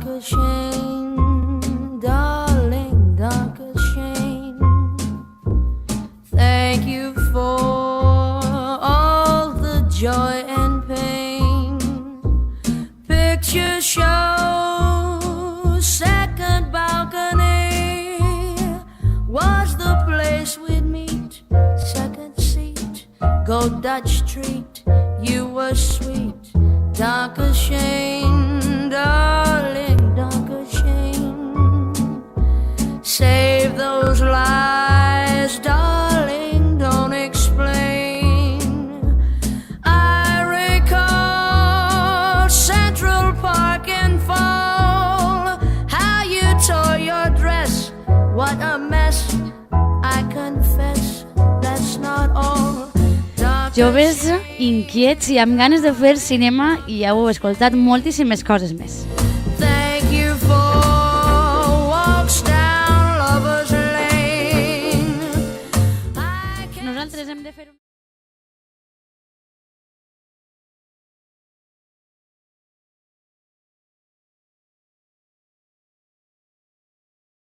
Darker Shane, darling, darker Shane. Thank you for all the joy and pain. Picture show, second balcony was the place we'd meet. Second seat, go Dutch treat. You were sweet, darker Shane, darling, darker Shane. Save those lies, darling, don't explain. I recall Central Park in fall, how you tore your dress, what a mess. I confess, that's not all. Joves inquiets i amb ganes de fer cinema, i ja ho heu escoltat, moltíssimes coses més.